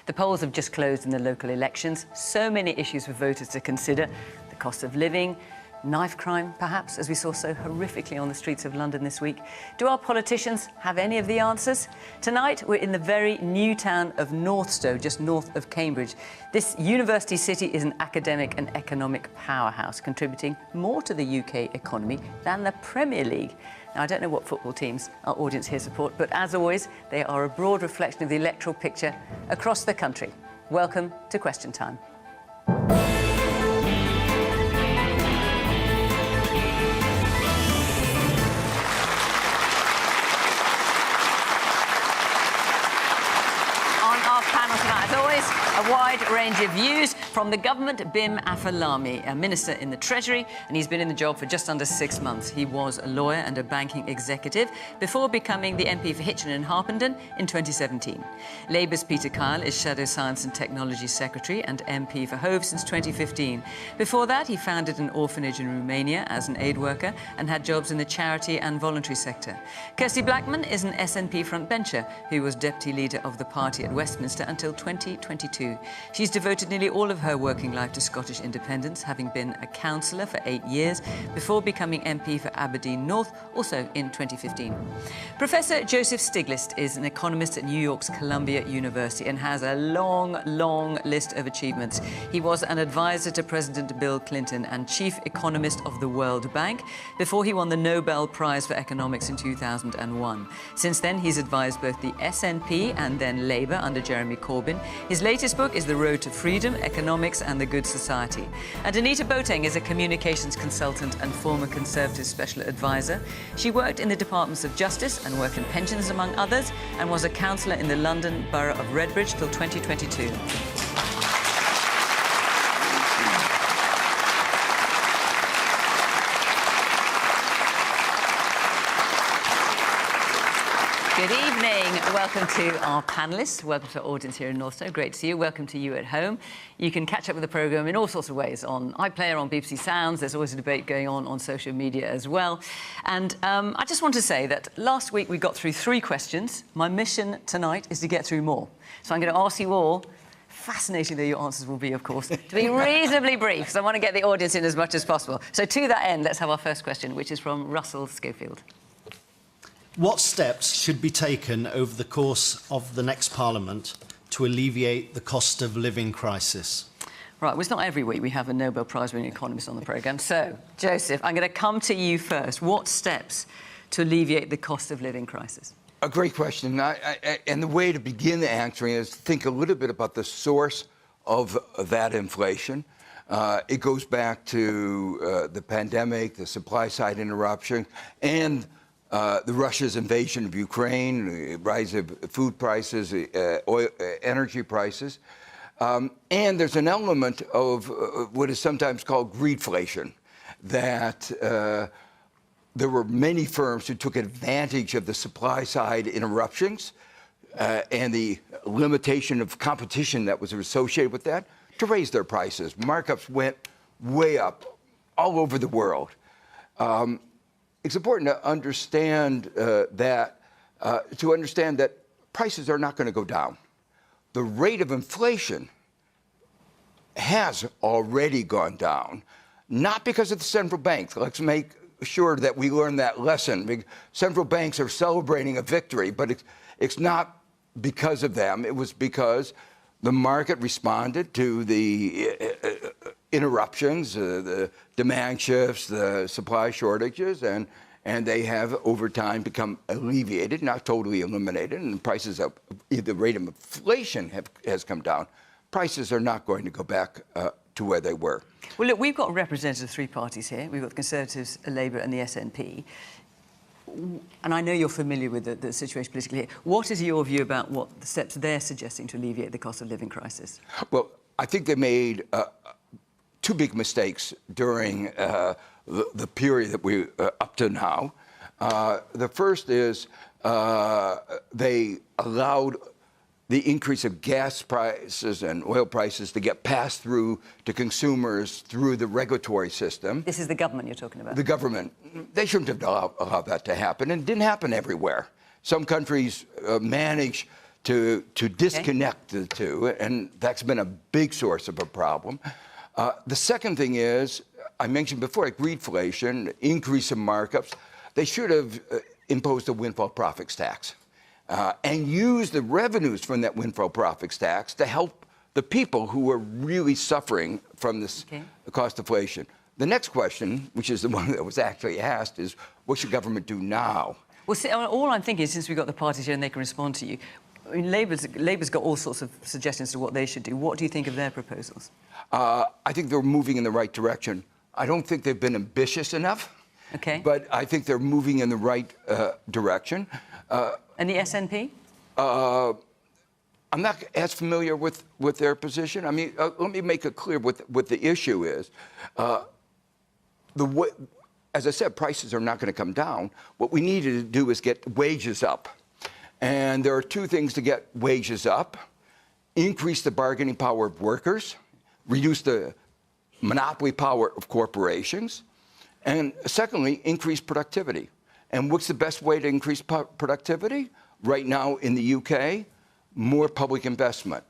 The polls have just closed in the local elections. So many issues for voters to consider. The cost of living, knife crime, perhaps, as we saw so horrifically on the streets of London this week. Do our politicians have any of the answers? Tonight, we're in the very new town of Northstowe, just north of Cambridge. This university city is an academic and economic powerhouse, contributing more to the UK economy than the Premier League. Now, I don't know what football teams our audience here support, but as always, they are a broad reflection of the electoral picture across the country. Welcome to Question Time. A wide range of views from the government, Bim Afolami, a minister in the Treasury, and he's been in the job for just under 6 months. He was a lawyer and a banking executive before becoming the MP for Hitchin and Harpenden in 2017. Labour's Peter Kyle is Shadow Science and Technology Secretary and MP for Hove since 2015. Before that, he founded an orphanage in Romania as an aid worker and had jobs in the charity and voluntary sector. Kirsty Blackman is an SNP frontbencher who was deputy leader of the party at Westminster until 2022. She's devoted nearly all of her working life to Scottish independence, having been a councillor for 8 years before becoming MP for Aberdeen North, also in 2015. Professor Joseph Stiglitz is an economist at New York's Columbia University and has a long list of achievements. He was an advisor to President Bill Clinton and chief economist of the World Bank before he won the Nobel Prize for Economics in 2001. Since then, he's advised both the SNP and then Labour under Jeremy Corbyn. His latest book is The Road to Freedom, Economics and the Good Society. And Anita Boateng is a communications consultant and former Conservative special advisor. She worked in the Departments of Justice and Work and Pensions, among others, and was a councillor in the London Borough of Redbridge till 2022. Good evening. Welcome to our panellists. Welcome to our audience here in Northstowe. Great to see you. Welcome to you at home. You can catch up with the programme in all sorts of ways on iPlayer, on BBC Sounds. There's always a debate going on social media as well. And I just want to say that last week we got through 3 questions. My mission tonight is to get through more. So I'm going to ask you all, fascinating though your answers will be, of course, to be reasonably brief, because I want to get the audience in as much as possible. So to that end, let's have our first question, which is from Russell Schofield. What steps should be taken over the course of the next Parliament to alleviate the cost of living crisis? Right, well, it's not every week we have a Nobel Prize-winning economist on the programme. So, Joseph, I'm going to come to you first. What steps to alleviate the cost of living crisis? A great question. And the way to begin answering is to think a little bit about the source of that inflation. It goes back to the pandemic, the supply-side interruption, and the Russia's invasion of Ukraine, the rise of food prices, oil, energy prices. And there's an element of what is sometimes called greedflation, that there were many firms who took advantage of the supply-side interruptions and the limitation of competition that was associated with that to raise their prices. Markups went way up all over the world. It's important to understand that prices are not going to go down. The rate of inflation has already gone down, not because of the central banks. Let's make sure that we learn that lesson. Central banks are celebrating a victory, but it's not because of them. It was because the market responded to the interruptions, the demand shifts, the supply shortages, and they have over time become alleviated, not totally eliminated, and prices up. The rate of inflation has come down. Prices are not going to go back to where they were. Well, look, we've got representatives of 3 parties here. We've got the Conservatives, Labour and the SNP. And I know you're familiar with the situation politically here. What is your view about what the steps they're suggesting to alleviate the cost of living crisis? Well, I think they made 2 big mistakes during the period that we up to now. The first is they allowed the increase of gas prices and oil prices to get passed through to consumers through the regulatory system. This is the government you're talking about? The government. They shouldn't have allowed that to happen, and it didn't happen everywhere. Some countries manage to disconnect the two, and that's been a big source of a problem. The second thing is, I mentioned before, like greedflation, increase in markups. They should have imposed a windfall profits tax and use the revenues from that windfall profits tax to help the people who are really suffering from this cost inflation. The next question, which is the one that was actually asked, is what should government do now? Well, see, all I'm thinking is, since we've got the parties here and they can respond to you, I mean, Labour's got all sorts of suggestions to what they should do. What do you think of their proposals? I think they're moving in the right direction. I don't think they've been ambitious enough. Okay. But I think they're moving in the right direction. And the SNP? I'm not as familiar with their position. I mean, let me make it clear what the issue is. As I said, prices are not going to come down. What we need to do is get wages up. And there are two things to get wages up: increase the bargaining power of workers, reduce the monopoly power of corporations, and secondly, increase productivity. And what's the best way to increase productivity? Right now in the UK, more public investment.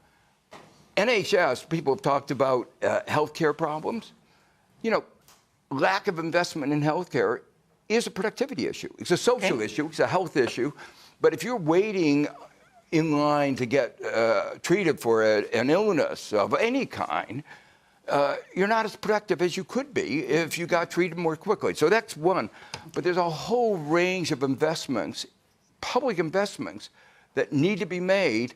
NHS, people have talked about healthcare problems. You know, lack of investment in healthcare is a productivity issue. It's a social issue, it's a health issue. But if you're waiting in line to get treated for an illness of any kind, you're not as productive as you could be if you got treated more quickly. So that's one. But there's a whole range of investments, public investments, that need to be made.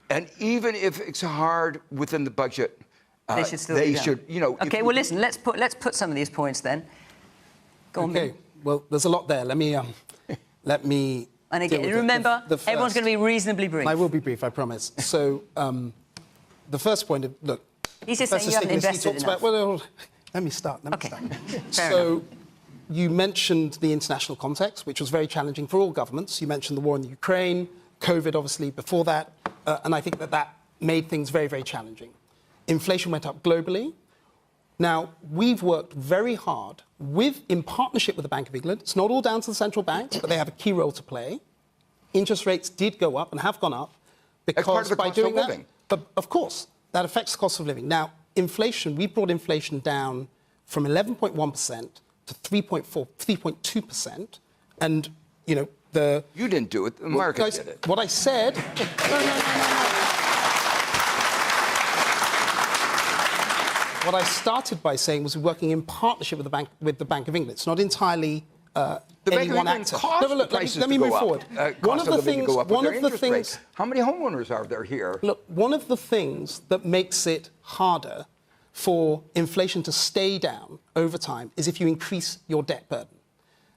And even if it's hard within the budget, they should still be done. You know. Okay, well, listen, let's put some of these points then. Go on, Okay, well, there's a lot there. Let me And again, remember, everyone's going to be reasonably brief. I will be brief, I promise. So, the first point, look. He's just saying you haven't invested enough. Well, let me start. Fair So, enough. you mentioned the international context, which was very challenging for all governments. You mentioned the war in the Ukraine, COVID, obviously, before that. And I think that made things very, very challenging. Inflation went up globally. Now, we've worked very hard in partnership with the Bank of England. It's not all down to the central banks, but they have a key role to play. Interest rates did go up and have gone up because part of the by cost doing of living. that, but of course, that affects the cost of living. Now, inflation, we brought inflation down from 11.1% to 3.2%. And, you know, You didn't do it, the market did it. What I said... What I started by saying was we're working in partnership with the Bank of England. It's not entirely The any one actor. No, but look, let me move forward. One of the things. How many homeowners are there here? Look, one of the things that makes it harder for inflation to stay down over time is if you increase your debt burden.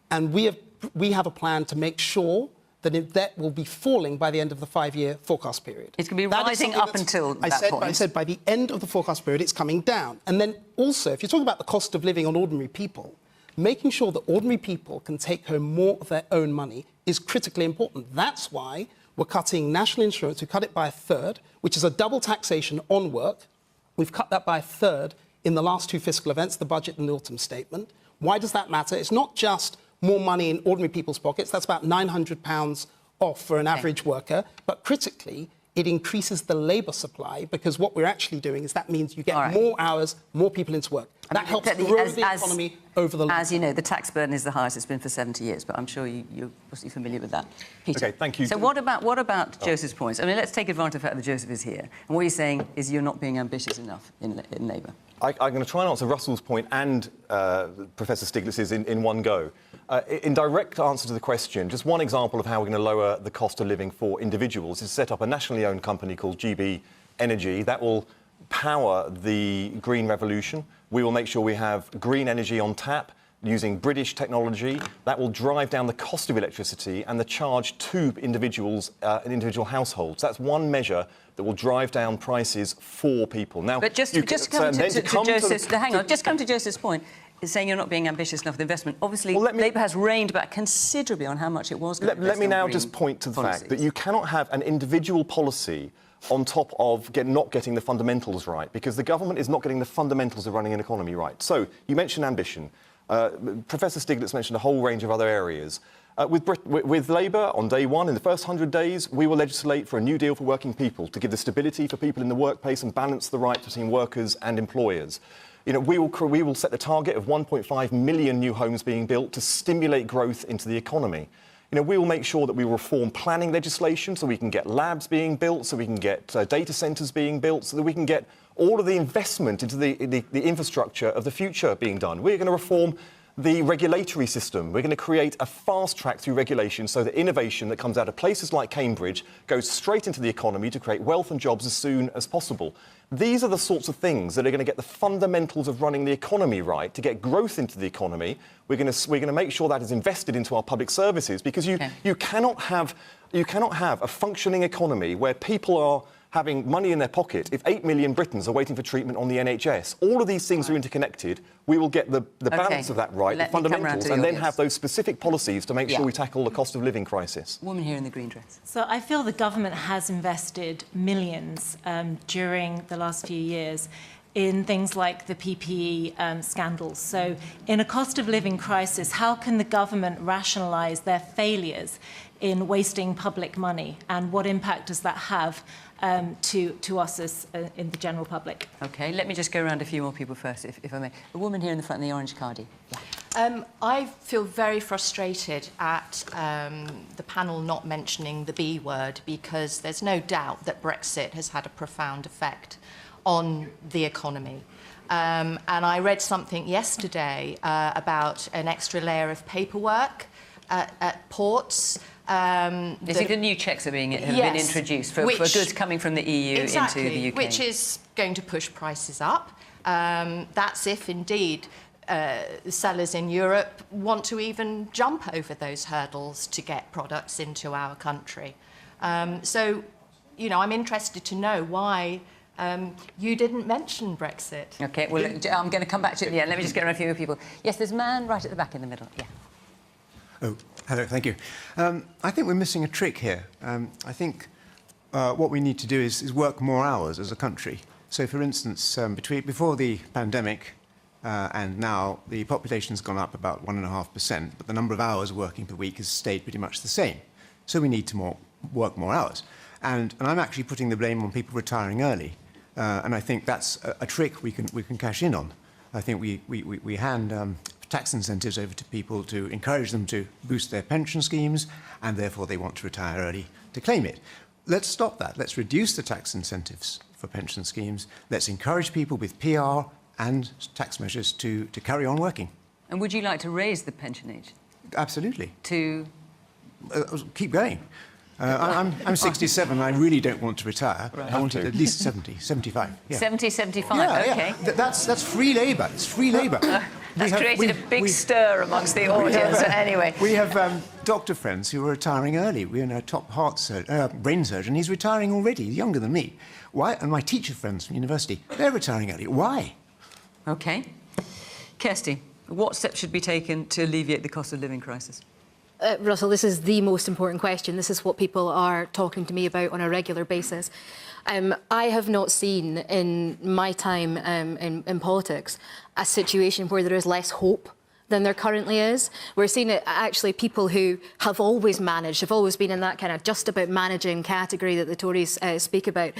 And we have a plan to make sure that debt will be falling by the end of the 5-year forecast period. It's going to be rising up until that point. I said by the end of the forecast period, it's coming down. And then also, if you're talking about the cost of living on ordinary people, making sure that ordinary people can take home more of their own money is critically important. That's why we're cutting national insurance. We cut it by a third, which is a double taxation on work. We've cut that by a third in the last two fiscal events, the budget and the autumn statement. Why does that matter? It's not just more money in ordinary people's pockets. That's about £900 off for an average worker. But critically, it increases the labour supply because what we're actually doing is that means you get more hours, more people into work. That helps grow the economy over the long term. As you know, the tax burden is the highest it's been for 70 years, but I'm sure you're obviously familiar with that. Peter. OK, thank you. So what about Joseph's points? I mean, let's take advantage of the fact that Joseph is here. And what you're saying is you're not being ambitious enough in Labour. I'm going to try and answer Russell's point and Professor Stiglitz's in one go. In direct answer to the question, just one example of how we're going to lower the cost of living for individuals is to set up a nationally owned company called GB Energy that will power the green revolution. We will make sure we have green energy on tap using British technology. That will drive down the cost of electricity and the charge to individuals in individual households. That's one measure that will drive down prices for people. Now, but just come to Joseph's point. Is saying you're not being ambitious enough with investment. Obviously, Labour has reined back considerably on how much it was going to invest. Let me now green just point to the policies. fact that you cannot have an individual policy on top of not getting the fundamentals right, because the government is not getting the fundamentals of running an economy right. So, you mentioned ambition. Professor Stiglitz mentioned a whole range of other areas. With Labour, on day one, in the first 100 days, we will legislate for a new deal for working people to give the stability for people in the workplace and balance the rights between workers and employers. You know, we will set the target of 1.5 million new homes being built to stimulate growth into the economy. You know, we will make sure that we reform planning legislation so we can get labs being built, so we can get data centres being built, so that we can get all of the investment into the infrastructure of the future being done. We're going to reform the regulatory system. We're going to create a fast track through regulation so that innovation that comes out of places like Cambridge goes straight into the economy to create wealth and jobs as soon as possible. These are the sorts of things that are going to get the fundamentals of running the economy right, to get growth into the economy. We're going to make sure that is invested into our public services, because you cannot have a functioning economy where people are having money in their pocket if 8 million Britons are waiting for treatment on the NHS. All of these things are interconnected. We will get the balance of that right, the fundamentals, and then have those specific policies to make sure we tackle the cost of living crisis. Woman here in the green dress. So I feel the government has invested millions during the last few years in things like the PPE scandals. So in a cost of living crisis, how can the government rationalise their failures in wasting public money, and what impact does that have to us as in the general public? OK, let me just go around a few more people first, if I may. The woman here in the front in the orange cardie. Yeah. I feel very frustrated at the panel not mentioning the B word, because there's no doubt that Brexit has had a profound effect on the economy. And I read something yesterday about an extra layer of paperwork at ports. You think the new checks have been introduced for goods coming from the EU into the UK? Which is going to push prices up. That's if, indeed, sellers in Europe want to even jump over those hurdles to get products into our country. So, you know, I'm interested to know why you didn't mention Brexit. OK, well, I'm going to come back to it at the end. Let me just get around a few more people. Yes, there's a man right at the back in the middle. Yeah. Oh, hello, thank you. I think we're missing a trick here. I think what we need to do is work more hours as a country. So, for instance, before the pandemic and now, the population's gone up about 1.5%, but the number of hours working per week has stayed pretty much the same. So we need to work more hours. And I'm actually putting the blame on people retiring early. And I think that's a trick we can cash in on. I think we hand tax incentives over to people to encourage them to boost their pension schemes, and therefore they want to retire early to claim it. Let's stop that. Let's reduce the tax incentives for pension schemes. Let's encourage people with PR and tax measures to carry on working. And would you like to raise the pension age? Absolutely. To? Keep going. I'm 67. I really don't want to retire. Right. I want it at least 70, 75. Yeah. 70, 75, yeah, OK. Yeah. That's free labour. It's free labour. That's created a big stir amongst the audience. Anyway. We have doctor friends who are retiring early. We have a top brain surgeon. He's retiring already. He's younger than me. Why? And my teacher friends from university, they're retiring early. Why? OK. Kirsty, what steps should be taken to alleviate the cost of living crisis? Russell, this is the most important question. This is what people are talking to me about on a regular basis. I have not seen in my time in politics a situation where there is less hope than there currently is. We're seeing it actually people who have always managed, have always been in that kind of just about managing category that the Tories speak about,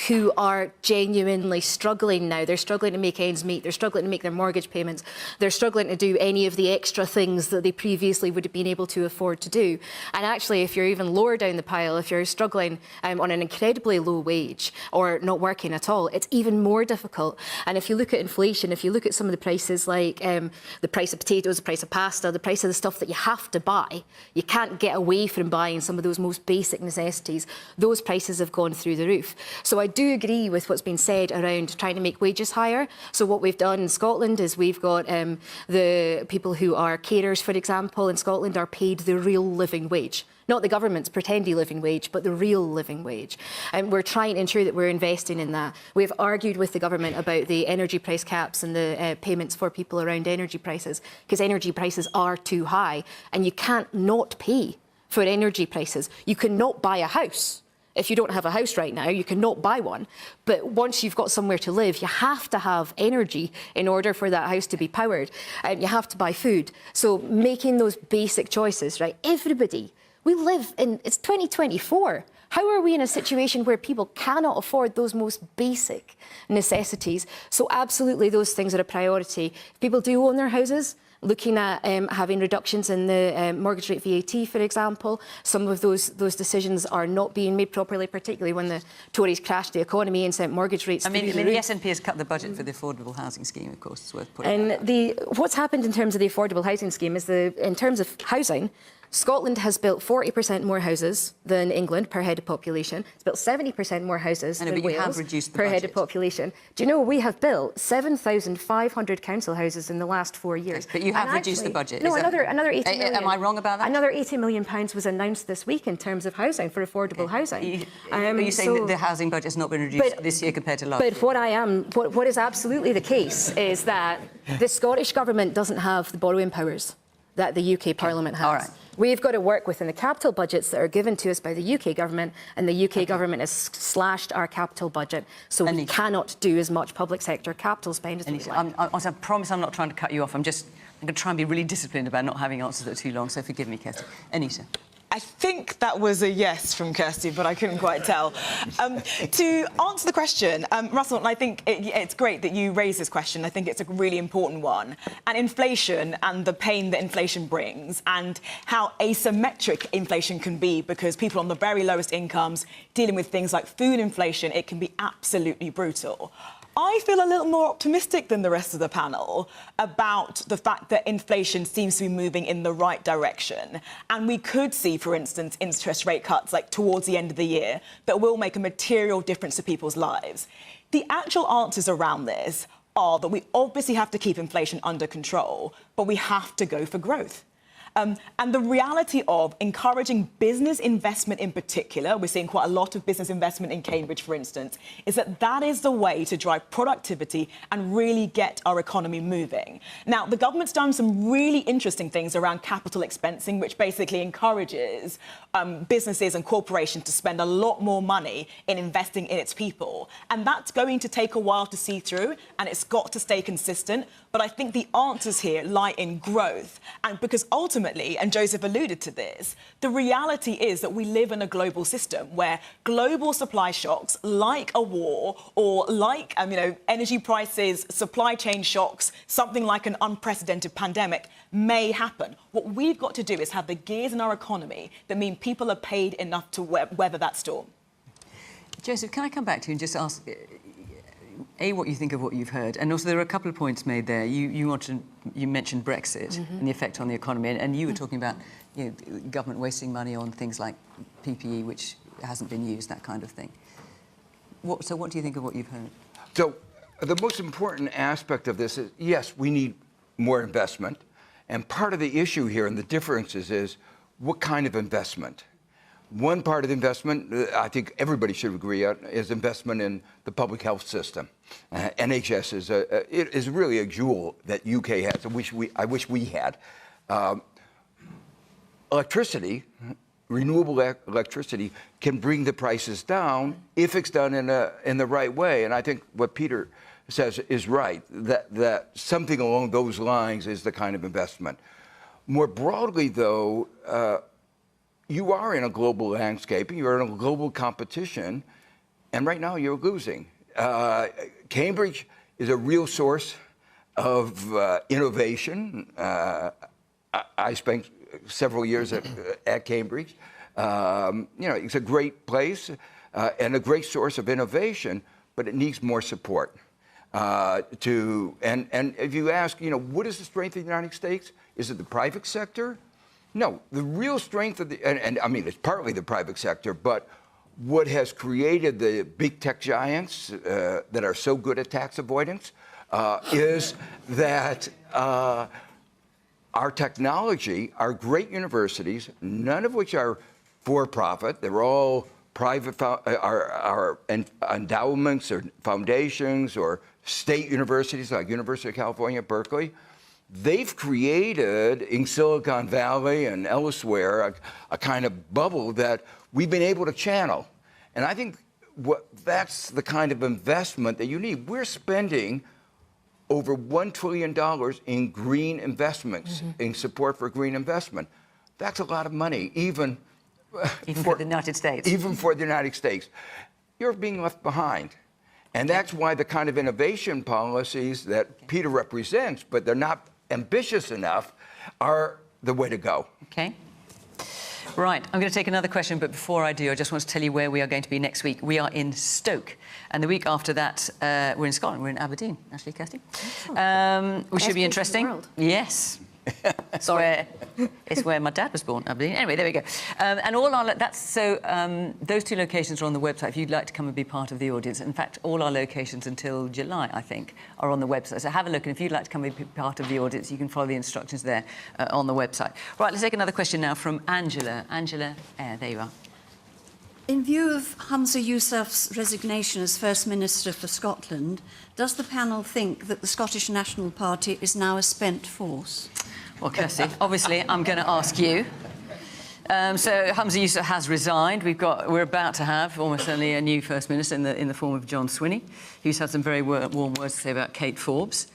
who are genuinely struggling now. They're struggling to make ends meet. They're struggling to make their mortgage payments. They're struggling to do any of the extra things that they previously would have been able to afford to do. And actually, if you're even lower down the pile, if you're struggling on an incredibly low wage or not working at all, it's even more difficult. And if you look at inflation, if you look at some of the prices like the price of potatoes, the price of pasta, the price of the stuff that you have to buy, you can't get away from buying some of those most basic necessities. Those prices have gone through the roof. So I do agree with what's been said around trying to make wages higher. So what we've done in Scotland is we've got the people who are carers, for example, in Scotland are paid the real living wage. Not the government's pretendy living wage, but the real living wage. And we're trying to ensure that we're investing in that. We've argued with the government about the energy price caps and the payments for people around energy prices, because energy prices are too high, and you can't not pay for energy prices. You cannot buy a house If you don't have a house right now, you cannot buy one. But once you've got somewhere to live, you have to have energy in order for that house to be powered. You have to buy food. So making those basic choices, right? Everybody, we live in, it's 2024. How are we in a situation where people cannot afford those most basic necessities? So absolutely those things are a priority. If people do own their houses, looking at having reductions in the mortgage rate VAT, for example. Some of those decisions are not being made properly, particularly when the Tories crashed the economy and sent mortgage rates through the roof. The SNP has cut the budget for the affordable housing scheme, of course, it's worth putting And what's happened in terms of the affordable housing scheme is in terms of housing, Scotland has built 40% more houses than England per head of population. It's built 70% more houses than Wales per head of population. Do you know we have built 7,500 council houses in the last 4 years? Yes, but you have reduced the budget. No, another 80 million. Am I wrong about that? Another £80 million was announced this week in terms of housing, for affordable housing. Are you saying that the housing budget's not been reduced this year compared to last year? But what is absolutely the case is that the Scottish Government doesn't have the borrowing powers that the UK Parliament has. All right. We've got to work within the capital budgets that are given to us by the UK Government, and the UK Government has slashed our capital budget, so we cannot do as much public sector capital spend as we'd like. I promise I'm not trying to cut you off. I'm going to try and be really disciplined about not having answers that are too long, so forgive me, Kirsty. Anita. I think that was a yes from Kirsty, but I couldn't quite tell. To answer the question, Russell, and I think it's great that you raised this question. I think it's a really important one. And inflation and the pain that inflation brings and how asymmetric inflation can be, because people on the very lowest incomes dealing with things like food inflation, it can be absolutely brutal. I feel a little more optimistic than the rest of the panel about the fact that inflation seems to be moving in the right direction. And we could see, for instance, interest rate cuts like towards the end of the year that will make a material difference to people's lives. The actual answers around this are that we obviously have to keep inflation under control, but we have to go for growth. And the reality of encouraging business investment in particular, we're seeing quite a lot of business investment in Cambridge, for instance, is that is the way to drive productivity and really get our economy moving. Now, the government's done some really interesting things around capital expensing, which basically encourages businesses and corporations to spend a lot more money in investing in its people. And that's going to take a while to see through, and it's got to stay consistent. But I think the answers here lie in growth. And because ultimately, and Joseph alluded to this, the reality is that we live in a global system where global supply shocks, like a war or like energy prices, supply chain shocks, something like an unprecedented pandemic may happen. What we've got to do is have the gears in our economy that mean people are paid enough to weather that storm. Joseph, can I come back to you and just ask, what you think of what you've heard? And also there are a couple of points made there. You mentioned Brexit and the effect on the economy, and you were talking about government wasting money on things like PPE, which hasn't been used, that kind of thing. So what do you think of what you've heard? So the most important aspect of this is, yes, we need more investment. And part of the issue here and the differences is what kind of investment. One part of the investment, I think everybody should agree on, is investment in the public health system. NHS is really a jewel that UK has. I wish we had. Electricity, renewable electricity, can bring the prices down if it's done in the right way. And I think what Peter says is right, that something along those lines is the kind of investment. More broadly, though, you are in a global landscape, you're in a global competition, and right now you're losing. Cambridge is a real source of innovation. I spent several years at Cambridge. It's a great place and a great source of innovation, but it needs more support. And if you ask, what is the strength of the United States? Is it the private sector? No, the real strength of and I mean, it's partly the private sector, but what has created the big tech giants that are so good at tax avoidance is that our technology, our great universities, none of which are for-profit, they're all private, our endowments or foundations or state universities like University of California, Berkeley, they've created in Silicon Valley and elsewhere a kind of bubble that we've been able to channel. And I think that's the kind of investment that you need. We're spending over $1 trillion in green investments, in support for green investment. That's a lot of money, even for the United States. Even for the United States. You're being left behind. And that's why the kind of innovation policies that Peter represents, but they're not ambitious enough, are the way to go. Okay. Right, I'm going to take another question, but before I do, I just want to tell you where we are going to be next week. We are in Stoke, and the week after that, we're in Scotland. We're in Aberdeen, actually, Kirsty. Which should be interesting. Yes. It's where my dad was born, Aberdeen. Anyway, there we go. And all our those two locations are on the website if you'd like to come and be part of the audience. In fact, all our locations until July, I think, are on the website. So have a look, and if you'd like to come and be part of the audience, you can follow the instructions there on the website. Right, let's take another question now from Angela. Angela, there you are. In view of Humza Yousaf's resignation as First Minister for Scotland, does the panel think that the Scottish National Party is now a spent force? Well, Kirsty, obviously, I'm going to ask you. So Humza Yousaf has resigned. We're about to have almost certainly a new First Minister in the form of John Swinney, who's had some very warm words to say about Kate Forbes.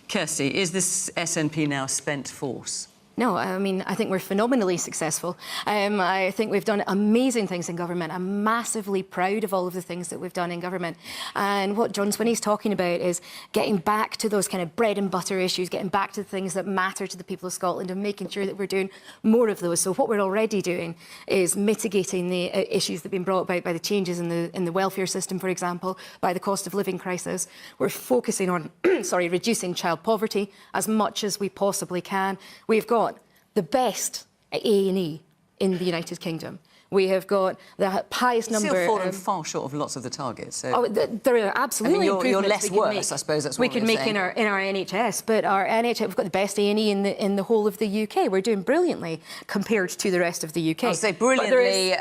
Kirsty, is this SNP now a spent force? No, I mean, I think we're phenomenally successful. I think we've done amazing things in government. I'm massively proud of all of the things that we've done in government. And what John Swinney's talking about is getting back to those kind of bread and butter issues, getting back to the things that matter to the people of Scotland and making sure that we're doing more of those. So what we're already doing is mitigating the issues that have been brought about by the changes in the welfare system, for example, by the cost of living crisis. We're focusing on, reducing child poverty as much as we possibly can. We've got the best A&E in the United Kingdom. We have got the highest number... Still fallen far short of lots of the targets. So. Oh, there are absolutely improvements. You're less worse, I suppose that's what we can make in our NHS, but our NHS, we've got the best A&E in the whole of the UK. We're doing brilliantly compared to the rest of the UK. I'll say brilliantly.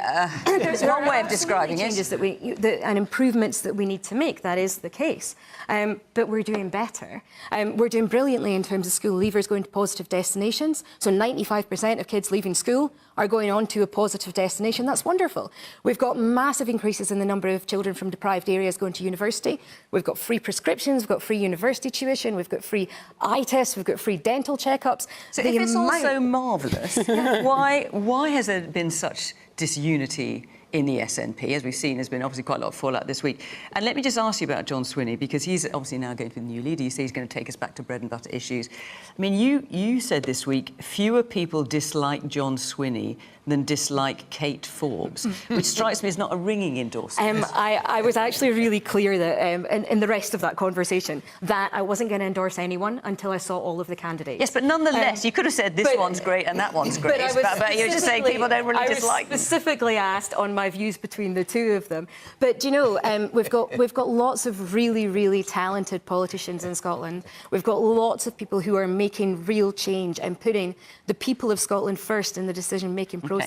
There's one way of describing it. Changes and improvements that we need to make. That is the case. But we're doing better. We're doing brilliantly in terms of school leavers going to positive destinations. So 95% of kids leaving school are going on to a positive destination. That's wonderful. We've got massive increases in the number of children from deprived areas going to university. We've got free prescriptions, we've got free university tuition, we've got free eye tests, we've got free dental checkups. So if it's all so marvellous, why has there been such disunity in the SNP? As we've seen, there's been obviously quite a lot of fallout this week. And let me just ask you about John Swinney, because he's obviously now going to be the new leader. You say he's going to take us back to bread and butter issues. I mean, you said this week, fewer people dislike John Swinney than dislike Kate Forbes, which strikes me as not a ringing endorsement. I was actually really clear that in the rest of that conversation that I wasn't going to endorse anyone until I saw all of the candidates. Yes, but nonetheless, you could have said this one's great and that one's great. But you're just saying people don't really dislike them. I was specifically asked on my views between the two of them. But you know, we've got lots of really, really talented politicians in Scotland. We've got lots of people who are making real change and putting the people of Scotland first in the decision-making processes.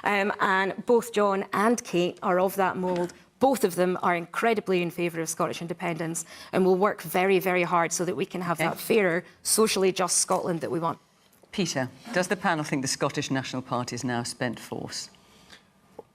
And both John and Kate are of that mould. Both of them are incredibly in favour of Scottish independence and will work very, very hard so that we can have that fairer, socially just Scotland that we want. Peter, does the panel think the Scottish National Party is now a spent force?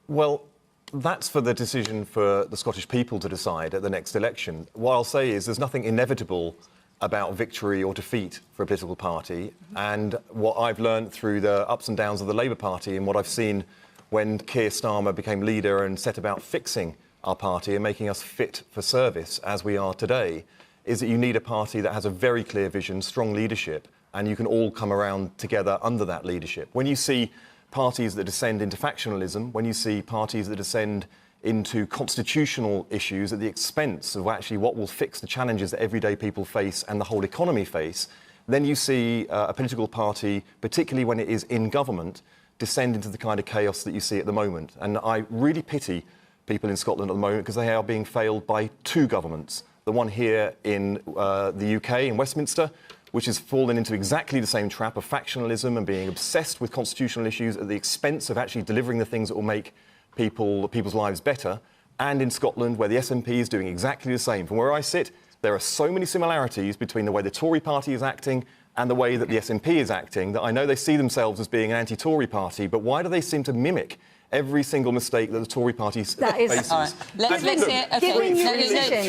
Well, that's for the decision for the Scottish people to decide at the next election. What I'll say is there's nothing inevitable about victory or defeat for a political party. And what I've learned through the ups and downs of the Labour Party and what I've seen when Keir Starmer became leader and set about fixing our party and making us fit for service as we are today, is that you need a party that has a very clear vision, strong leadership, and you can all come around together under that leadership. When you see parties that descend into factionalism, when you see parties that descend into constitutional issues at the expense of actually what will fix the challenges that everyday people face and the whole economy face, then you see a political party, particularly when it is in government, descend into the kind of chaos that you see at the moment. And I really pity people in Scotland at the moment because they are being failed by two governments. The one here in the UK, in Westminster, which has fallen into exactly the same trap of factionalism and being obsessed with constitutional issues at the expense of actually delivering the things that will make people's lives better, and in Scotland, where the SNP is doing exactly the same. From where I sit, there are so many similarities between the way the Tory party is acting and the way that the SNP is acting that I know they see themselves as being an anti-Tory party, but why do they seem to mimic every single mistake that the Tory party faces. All right. Let's hear. Okay.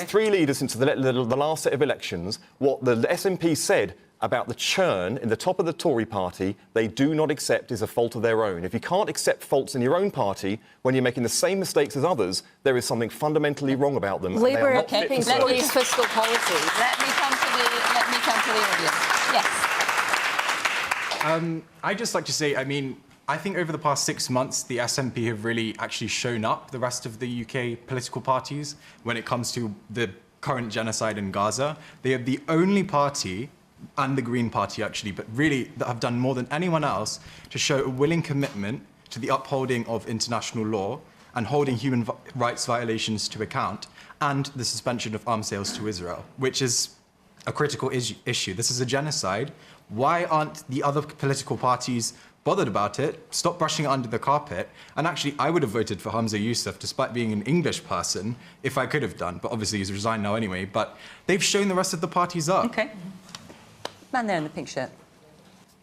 Three leaders since the last set of elections, what the SNP said about the churn in the top of the Tory party, they do not accept is a fault of their own. If you can't accept faults in your own party when you're making the same mistakes as others, there is something fundamentally wrong about them. Labour are keeping Tory's fiscal policy. Let me come to the audience. Yes. I'd just like to say, I mean, I think over the past 6 months, the SNP have really actually shown up the rest of the UK political parties when it comes to the current genocide in Gaza. They are the only party, and the Green Party actually, but really that have done more than anyone else to show a willing commitment to the upholding of international law and holding human rights violations to account, and the suspension of arms sales to Israel, which is a critical issue. This is a genocide. Why aren't the other political parties bothered about it? Stop brushing it under the carpet. And actually, I would have voted for Humza Yousaf, despite being an English person, if I could have done. But obviously, he's resigned now anyway. But they've shown the rest of the parties up. OK. Man there in the pink shirt.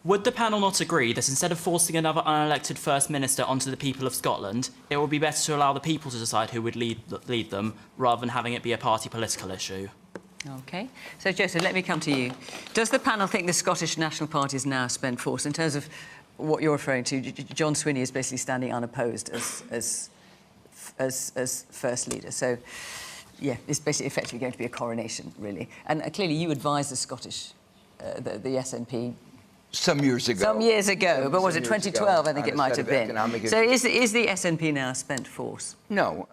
Would the panel not agree that instead of forcing another unelected First Minister onto the people of Scotland, it would be better to allow the people to decide who would lead them, rather than having it be a party political issue? OK. So, Joseph, let me come to you. Does the panel think the Scottish National Party is now spent force? In terms of what you're referring to, John Swinney is basically standing unopposed as First Leader. So, yeah, it's basically effectively going to be a coronation, really. And clearly you advised the Scottish, the SNP... Some years ago. Some years ago, but was it 2012, I think it might have been. So is the SNP now spent force? No.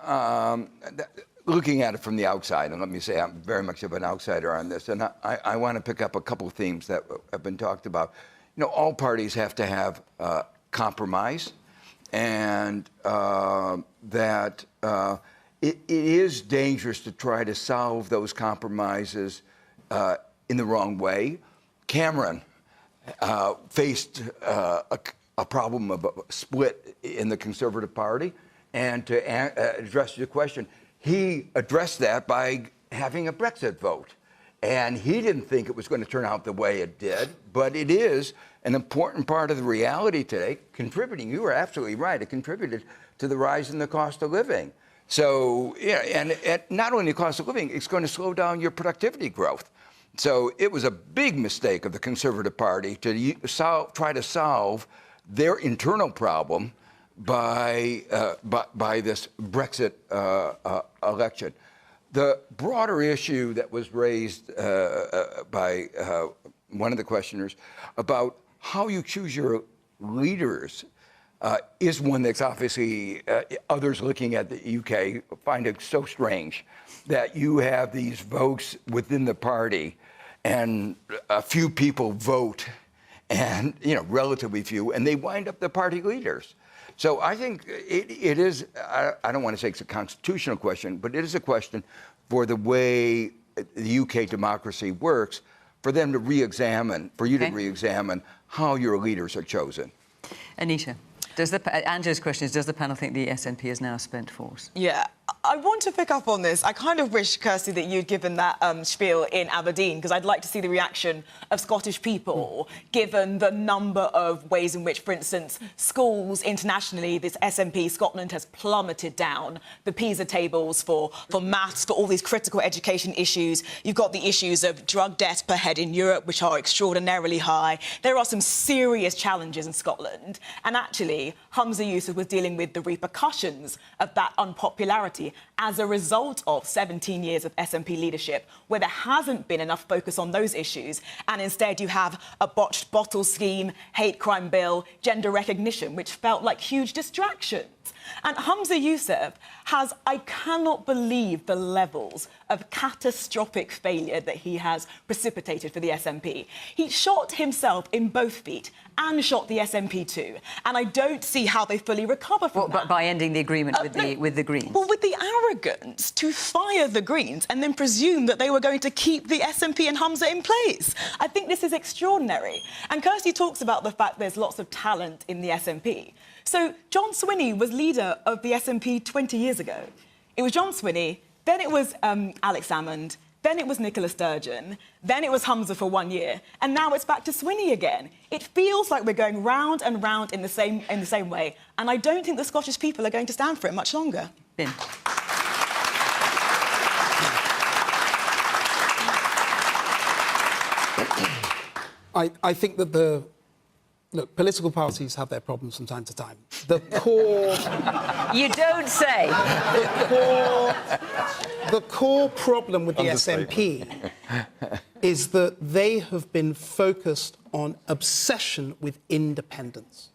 Looking at it from the outside, and let me say I'm very much of an outsider on this, and I want to pick up a couple of themes that have been talked about. You know, all parties have to have compromise, and that it is dangerous to try to solve those compromises in the wrong way. Cameron faced a problem of a split in the Conservative Party, and to address your question, he addressed that by having a Brexit vote. And he didn't think it was going to turn out the way it did, but it is an important part of the reality today, contributing, you are absolutely right, it contributed to the rise in the cost of living. So, yeah, and not only the cost of living, it's going to slow down your productivity growth. So it was a big mistake of the Conservative Party to try to solve their internal problem by this Brexit election. The broader issue that was raised by one of the questioners about how you choose your leaders is one that's obviously others looking at the UK find it so strange that you have these votes within the party and a few people vote, and relatively few, and they wind up the party leaders. So I think it is, I don't want to say it's a constitutional question, but it is a question for the way the UK democracy works, for them to re-examine, for you to re-examine how your leaders are chosen. Anita, Andrew's question is, does the panel think the SNP is now spent force? Yeah. I want to pick up on this. I kind of wish, Kirsty, that you'd given that spiel in Aberdeen, because I'd like to see the reaction of Scottish people, given the number of ways in which, for instance, schools internationally, this SNP, Scotland has plummeted down the PISA tables for maths, for all these critical education issues. You've got the issues of drug deaths per head in Europe, which are extraordinarily high. There are some serious challenges in Scotland. And actually, Humza Yousaf was dealing with the repercussions of that unpopularity as a result of 17 years of SNP leadership, where there hasn't been enough focus on those issues, and instead you have a botched bottle scheme, hate crime bill, gender recognition, which felt like huge distractions. And Humza Yousaf has, I cannot believe the levels of catastrophic failure that he has precipitated for the SNP. He shot himself in both feet and shot the SNP too. And I don't see how they fully recover from that. By ending the agreement with the Greens? Well, with the arrogance to fire the Greens and then presume that they were going to keep the SNP and Humza in place. I think this is extraordinary. And Kirsty talks about the fact there's lots of talent in the SNP. So John Swinney was leader of the SNP 20 years ago. It was John Swinney, then it was Alex Salmond, then it was Nicola Sturgeon, then it was Humza for 1 year, and now it's back to Swinney again. It feels like we're going round and round in the same way, and I don't think the Scottish people are going to stand for it much longer. Bim. I think that political parties have their problems from time to time. The core... You don't say. The core problem with the SNP is that they have been focused on obsession with independence.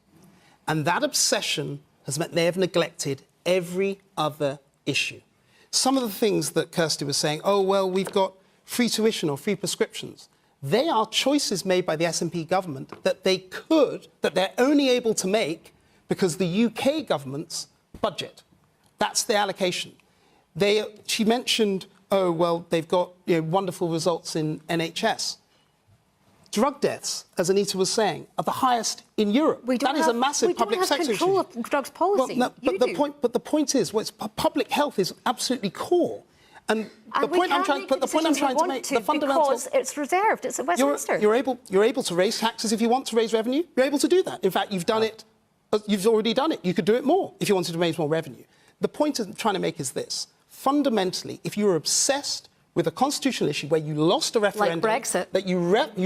And that obsession has meant they have neglected every other issue. Some of the things that Kirsty was saying, oh, well, we've got free tuition or free prescriptions. They are choices made by the SNP government that they're only able to make because the UK government's budget. That's the allocation. She mentioned, oh, well, they've got wonderful results in NHS. Drug deaths, as Anita was saying, are the highest in Europe. That is a massive public sector issue. We don't have control of drugs policy. Well, no, but the point is, public health is absolutely core. And the point I'm trying to make, the fundamental, because it's reserved. It's at Westminster. You're able to raise taxes if you want to raise revenue. You're able to do that. In fact, you've done it. You've already done it. You could do it more if you wanted to raise more revenue. The point I'm trying to make is this: fundamentally, if you were obsessed with a constitutional issue where you lost a referendum, like Brexit, that you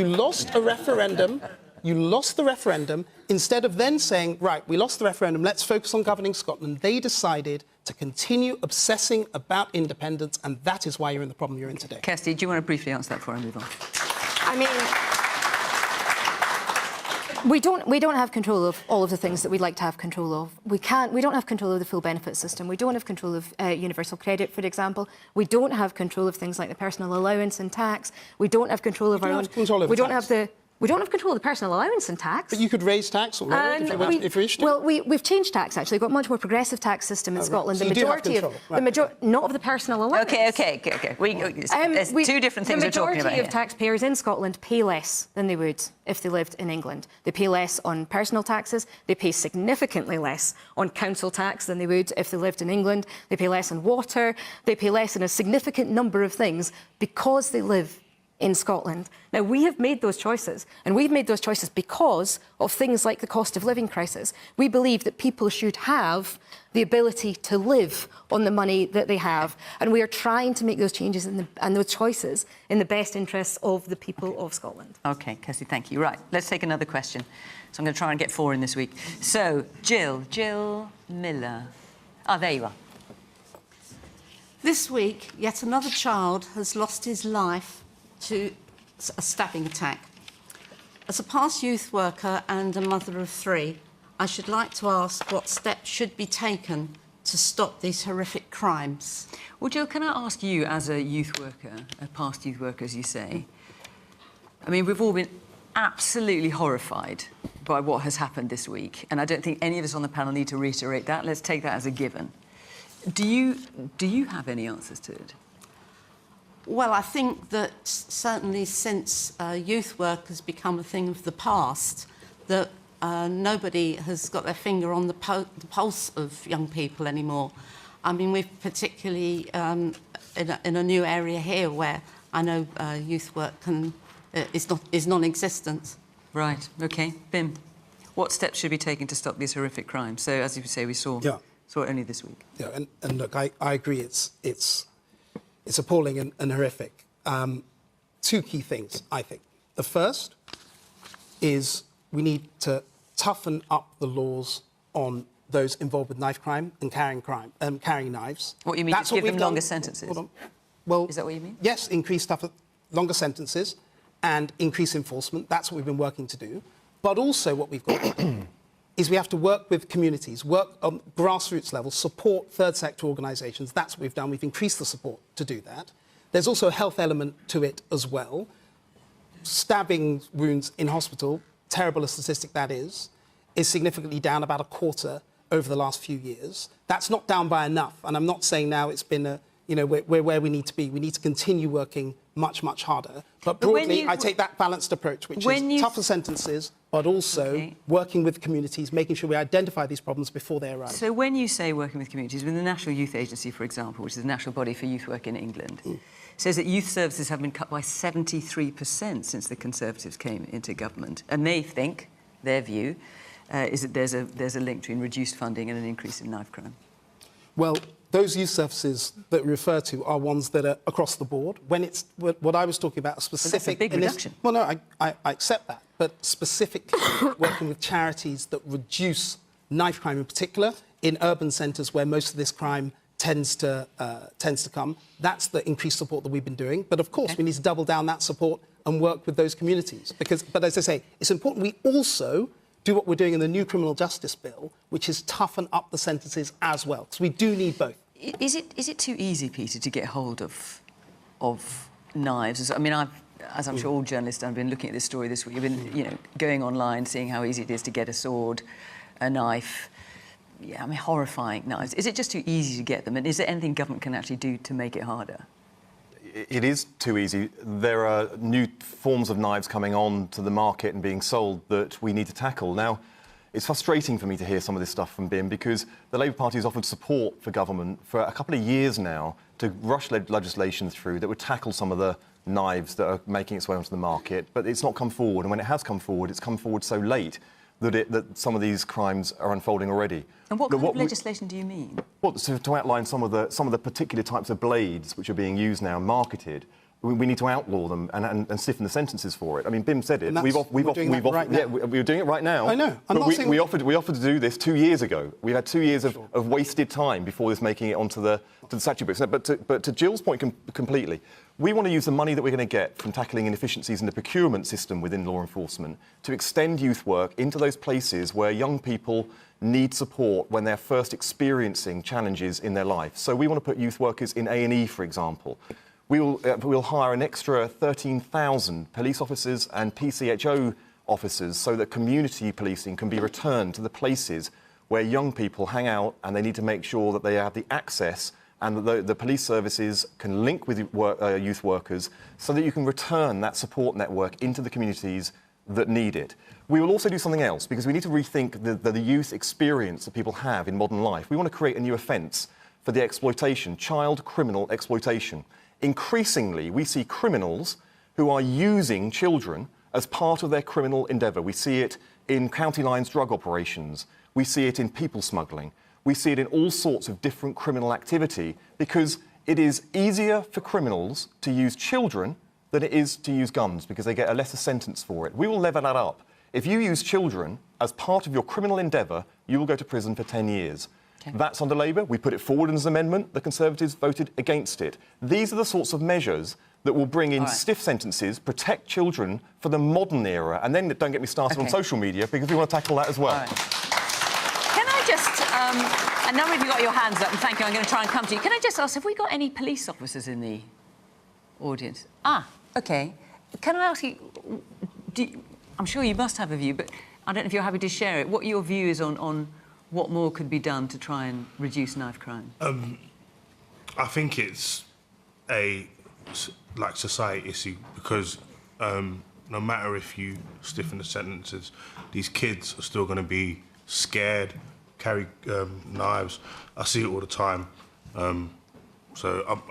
lost a referendum. You lost the referendum. Instead of then saying, right, we lost the referendum, let's focus on governing Scotland, they decided to continue obsessing about independence, and that is why you're in the problem you're in today. Kirsty, do you want to briefly answer that before I move on? I mean, we don't have control of all of the things that we'd like to have control of. We don't have control of the full benefit system. We don't have control of universal credit, for example. We don't have control of things like the personal allowance and tax. We don't have control of our own... We don't have control of the personal allowance and tax. But you could raise tax or if you wish to. Well, we've changed tax, actually. We've got a much more progressive tax system in Scotland. So not of the personal allowance. OK. There's two different things we're talking about here. The majority of taxpayers in Scotland pay less than they would if they lived in England. They pay less on personal taxes. They pay significantly less on council tax than they would if they lived in England. They pay less on water. They pay less on a significant number of things because they live in Scotland. Now, we have made those choices, and we've made those choices because of things like the cost of living crisis. We believe that people should have the ability to live on the money that they have, and we are trying to make those changes and those choices in the best interests of the people of Scotland. OK, Kirsty, thank you. Right, let's take another question. So I'm going to try and get 4 in this week. So, Jill Miller. Oh, there you are. This week, yet another child has lost his life to a stabbing attack. As a past youth worker and a mother of 3, I should like to ask what steps should be taken to stop these horrific crimes. Well, Jill, can I ask you, as a youth worker, a past youth worker, as you say, I mean, we've all been absolutely horrified by what has happened this week, and I don't think any of us on the panel need to reiterate that. Let's take that as a given. Do you have any answers to it? Well, I think that certainly since youth work has become a thing of the past, that nobody has got their finger on the pulse of young people anymore. I mean, we've particularly in a new area here where I know youth work is non-existent. Right. OK. Bim, what steps should be taken to stop these horrific crimes? So, as you say, we saw it only this week. Yeah, and look, I agree. It's appalling and horrific. 2 key things, I think. The first is we need to toughen up the laws on those involved with knife crime and carrying knives. What you mean? Just give them longer sentences? Hold on. Well, is that what you mean? Yes, increase longer sentences and increase enforcement. That's what we've been working to do. But also what we've got to do is we have to work with communities, work on grassroots level, support third sector organisations. That's what we've done. We've increased the support to do that. There's also a health element to it as well. Stabbing wounds in hospital, terrible a statistic that is significantly down about a quarter over the last few years. That's not down by enough. And I'm not saying now it's been we're where we need to be. We need to continue working much, much harder. But broadly, I take that balanced approach, which is tougher sentences, but also working with communities, making sure we identify these problems before they arise. So when you say working with communities, with the National Youth Agency, for example, which is the national body for youth work in England, says that youth services have been cut by 73% since the Conservatives came into government. And they think, their view, is that there's a link between reduced funding and an increase in knife crime. Well, those youth services that we refer to are ones that are across the board. When it's what I was talking about, a specific... That's a big reduction. Well, no, I accept that. But specifically working with charities that reduce knife crime in particular in urban centres where most of this crime tends to come, that's the increased support that we've been doing. But of course, we need to double down that support and work with those communities. But as I say, it's important we also do what we're doing in the new criminal justice bill, which is toughen up the sentences as well. Because we do need both. Is it too easy, Peter, to get hold of knives? I mean, as I'm sure all journalists have been looking at this story this week, you've been, going online, seeing how easy it is to get a sword, a knife. Yeah, I mean, horrifying knives. Is it just too easy to get them? And is there anything government can actually do to make it harder? It is too easy. There are new forms of knives coming on to the market and being sold that we need to tackle. Now, it's frustrating for me to hear some of this stuff from BIM because the Labour Party has offered support for government for a couple of years now to rush legislation through that would tackle some of the knives that are making its way onto the market, but it's not come forward. And when it has come forward, it's come forward so late that some of these crimes are unfolding already. And what kind of legislation do you mean? Well, so to outline some of the particular types of blades which are being used now, marketed, we need to outlaw them and stiffen the sentences for it. I mean, BIM said it. We're doing it right now. I know. But we offered to do this 2 years ago. We had 2 years of wasted time before this making it onto the statute books. But to Jill's point completely, we want to use the money that we're going to get from tackling inefficiencies in the procurement system within law enforcement to extend youth work into those places where young people need support when they're first experiencing challenges in their life. So we want to put youth workers in A&E, for example. We'll hire an extra 13,000 police officers and PCHO officers so that community policing can be returned to the places where young people hang out, and they need to make sure that they have the access and that the police services can link with youth workers so that you can return that support network into the communities that need it. We will also do something else because we need to rethink the youth experience that people have in modern life. We want to create a new offence for the exploitation, child criminal exploitation. Increasingly, we see criminals who are using children as part of their criminal endeavour. We see it in county lines drug operations. We see it in people smuggling. We see it in all sorts of different criminal activity because it is easier for criminals to use children than it is to use guns because they get a lesser sentence for it. We will level that up. If you use children as part of your criminal endeavour, you will go to prison for 10 years. That's under Labour. We put it forward as an amendment. The Conservatives voted against it. These are the sorts of measures that will bring in stiff sentences, protect children for the modern era, and then don't get me started on social media because we want to tackle that as well. Can I just, a number of you got your hands up, and thank you, I'm going to try and come to you. Can I just ask, have we got any police officers in the audience? OK. Can I ask you, I'm sure you must have a view, but I don't know if you're happy to share it, what your view is on what more could be done to try and reduce knife crime? I think it's a society issue because no matter if you stiffen the sentences, these kids are still going to be scared, carry knives. I see it all the time. So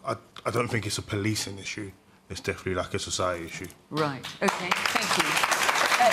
I don't think it's a policing issue. It's definitely like a society issue. Right. OK. Thank you.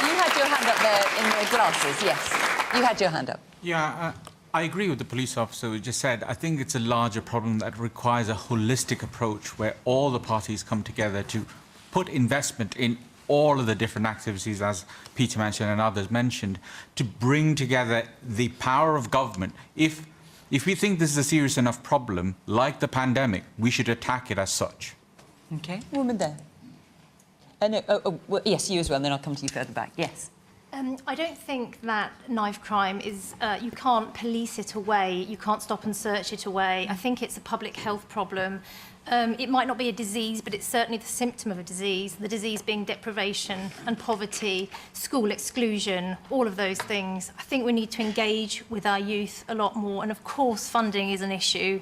You had your hand up there in the glasses. Yes. You had your hand up. Yeah, I agree with the police officer who just said. I think it's a larger problem that requires a holistic approach where all the parties come together to put investment in all of the different activities, as Peter mentioned and others mentioned, to bring together the power of government. If we think this is a serious enough problem, like the pandemic, we should attack it as such. OK. Woman there. Well, yes, you as well, and then I'll come to you further back. Yes. I don't think that knife crime is... you can't police it away. You can't stop and search it away. I think it's a public health problem. It might not be a disease, but it's certainly the symptom of a disease, the disease being deprivation and poverty, school exclusion, all of those things. I think we need to engage with our youth a lot more. And, of course, funding is an issue.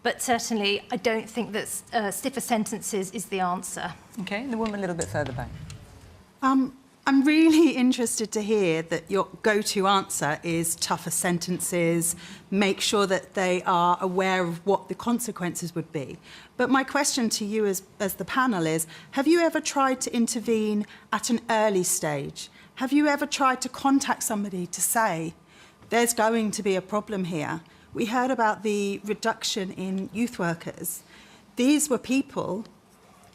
But certainly, I don't think that stiffer sentences is the answer. OK. And the woman a little bit further back. I'm really interested to hear that your go-to answer is tougher sentences, make sure that they are aware of what the consequences would be. But my question to you as the panel is, have you ever tried to intervene at an early stage? Have you ever tried to contact somebody to say, there's going to be a problem here? We heard about the reduction in youth workers. These were people,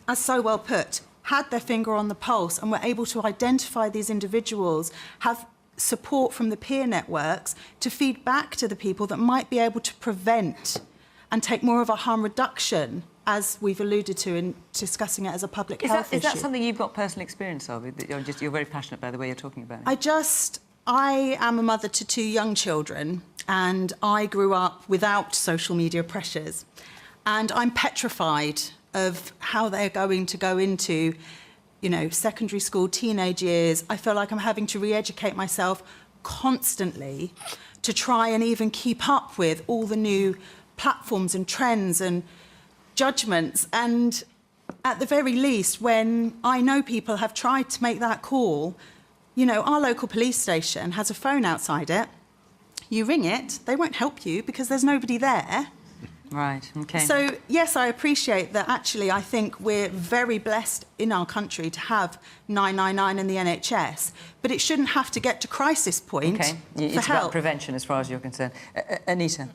as so well put, had their finger on the pulse and were able to identify these individuals, have support from the peer networks to feed back to the people that might be able to prevent and take more of a harm reduction, as we've alluded to in discussing it as a public health issue. Is that something you've got personal experience of? That you're very passionate by the way you're talking about it? I am a mother to 2 young children, and I grew up without social media pressures. And I'm petrified of how they're going to go into, secondary school, teenage years. I feel like I'm having to re-educate myself constantly to try and even keep up with all the new platforms and trends and judgments. And at the very least, when I know people have tried to make that call, our local police station has a phone outside it. You ring it, they won't help you because there's nobody there. Right, OK. So, yes, I appreciate that. Actually, I think we're very blessed in our country to have 999 in the NHS, but it shouldn't have to get to crisis point OK, for it's help. about prevention as far as you're concerned. Anita,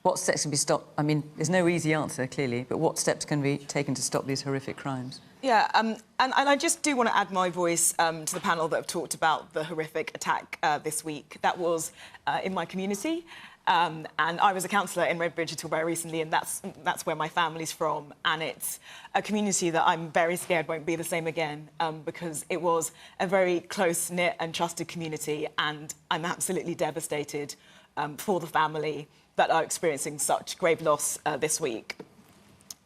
what steps can be stopped? I mean, there's no easy answer, clearly, but what steps can be taken to stop these horrific crimes? Yeah, and I just do want to add my voice to the panel that have talked about the horrific attack this week. That was in my community. And I was a councillor in Redbridge until very recently, and that's where my family's from. And it's a community that I'm very scared won't be the same again, because it was a very close-knit and trusted community, and I'm absolutely devastated for the family that are experiencing such grave loss this week.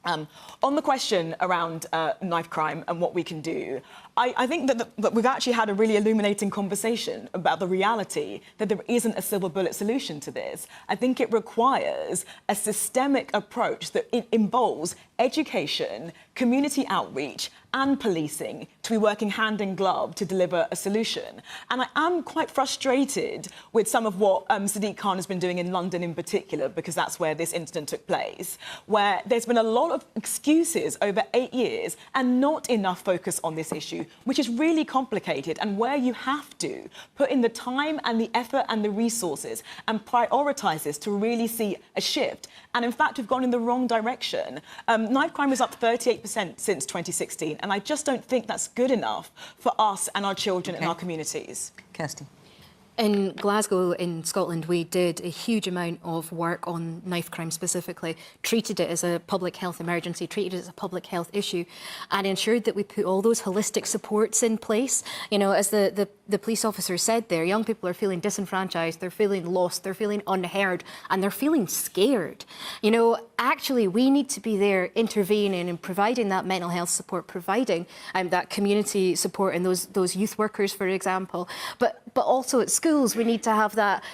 On the question around knife crime and what we can do, I think that we've actually had a really illuminating conversation about the reality that there isn't a silver bullet solution to this. I think it requires a systemic approach that it involves education, community outreach, and policing to be working hand in glove to deliver a solution. And I am quite frustrated with some of what Sadiq Khan has been doing in London in particular, because that's where this incident took place, where there's been a lot of excuses over 8 years and not enough focus on this issue, which is really complicated, and where you have to put in the time and the effort and the resources and prioritise this to really see a shift. And in fact, we've gone in the wrong direction. Knife crime is up 38% since 2016, and I just don't think that's good enough for us and our children and our communities. Kirsty. In Glasgow, in Scotland, we did a huge amount of work on knife crime specifically, treated it as a public health emergency, treated it as a public health issue, and ensured that we put all those holistic supports in place. As the police officer said there, young people are feeling disenfranchised, they're feeling lost, they're feeling unheard, and they're feeling scared. Actually, we need to be there intervening and providing that mental health support, providing that community support and those youth workers, for example. But also at schools, we need to have that,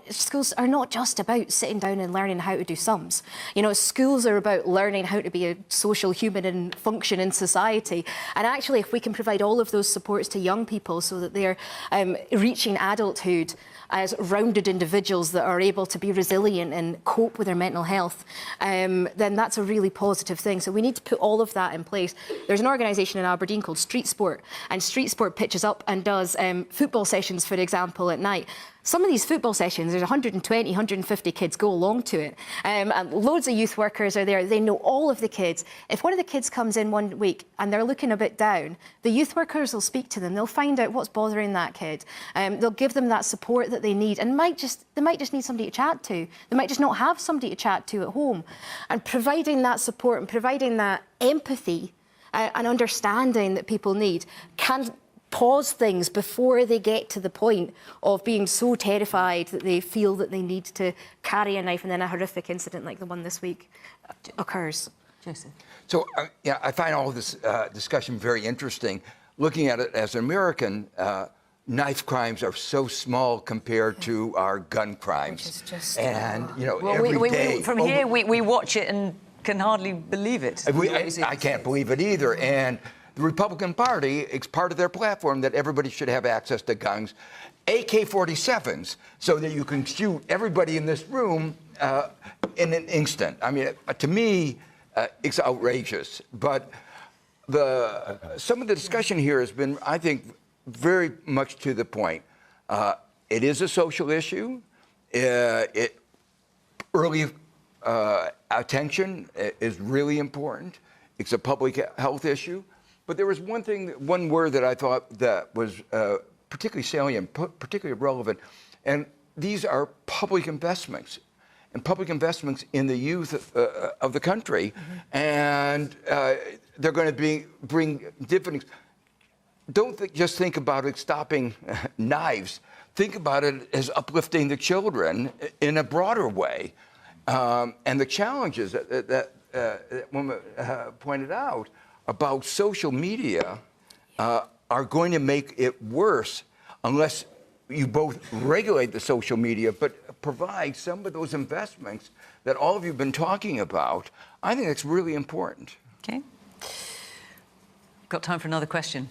schools are not just about sitting down and learning how to do sums. Schools are about learning how to be a social human and function in society. And actually, if we can provide all of those supports to young people so that they're reaching adulthood as rounded individuals that are able to be resilient and cope with their mental health, then that's a really positive thing. So we need to put all of that in place. There's an organisation in Aberdeen called Street Sport, and Street Sport pitches up and does football sessions, for example, at night. Some of these football sessions, there's 120, 150 kids go along to it. And loads of youth workers are there. They know all of the kids. If one of the kids comes in one week and they're looking a bit down, the youth workers will speak to them. They'll find out what's bothering that kid. They'll give them that support that they need, and they might just need somebody to chat to. They might just not have somebody to chat to at home. And providing that support and providing that empathy and understanding that people need can pause things before they get to the point of being so terrified that they feel that they need to carry a knife, and then a horrific incident like the one this week occurs. Joseph. So, I find all of this discussion very interesting. Looking at it as an American, knife crimes are so small compared to our gun crimes. Which is just... And, well, every day... From here, we watch it and can hardly believe it. I can't believe it either. And The Republican Party, it's part of their platform that everybody should have access to guns, AK-47s, so that you can shoot everybody in this room in an instant. I mean, to me, it's outrageous. But some of the discussion here has been, I think, very much to the point. It is a social issue. Early attention is really important. It's a public health issue. But there was one word that I thought that was particularly salient, particularly relevant, and these are public investments, and public investments in the youth of the country, and they're going to bring different. Don't just think about it stopping knives. Think about it as uplifting the children in a broader way, and the challenges that woman pointed out about social media are going to make it worse unless you both regulate the social media but provide some of those investments that all of you have been talking about. I think that's really important. Okay. Got time for another question.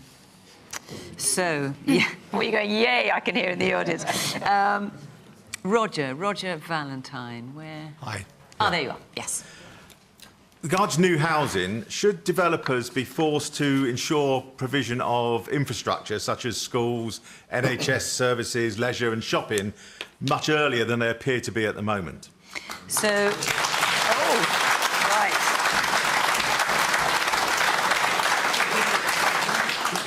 So, yeah, what are you going, yay, I can hear in the audience. Roger Valentine, where? Hi. Oh, there you are, yes. With regards to new housing, should developers be forced to ensure provision of infrastructure such as schools, NHS services, leisure and shopping much earlier than they appear to be at the moment? So, right.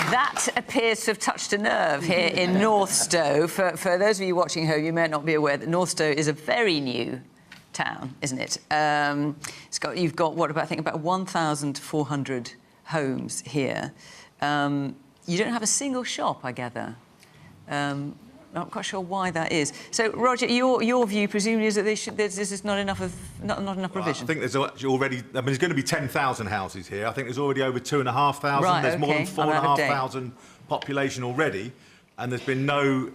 That appears to have touched a nerve here in Northstowe. For those of you watching home, you may not be aware that Northstowe is a very new town, isn't it? You've got what I think about 1,400 homes here. You don't have a single shop, I gather. Not quite sure why that is. So, Roger, your view presumably is that this is not enough provision. I think there's already. I mean, there's going to be 10,000 houses here. I think there's already over 2,500. Right, there's more than 4,500 population already, and there's been no.